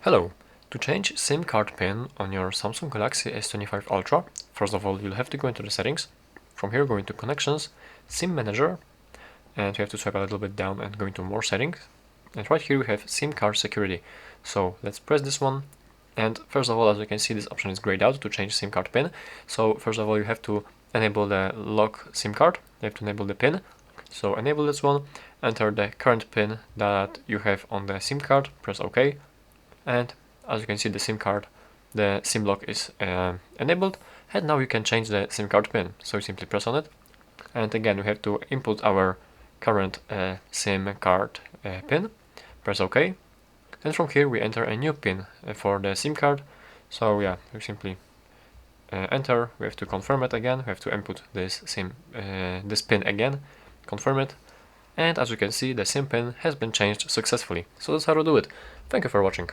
Hello! To change SIM card pin on your Samsung Galaxy S25 Ultra, first of all you'll have to go into the settings. From here go into connections, SIM manager, and you have to swipe a little bit down and go into more settings. And right here we have SIM card security. So let's press this one. And first of all, as you can see, this option is grayed out to change SIM card pin. So first of all, you have to enable the lock SIM card. You have to enable the pin. So enable this one, enter the current pin that you have on the SIM card, press OK. And as you can see, the SIM lock is enabled, and now you can change the SIM card pin. So you simply press on it, and again we have to input our current SIM card pin, press OK, and from here we enter a new pin for the SIM card. So yeah, we simply enter, we have to confirm it again, we have to input this pin again, confirm it, and as you can see, the SIM pin has been changed successfully. So that's how to do it. Thank you for watching.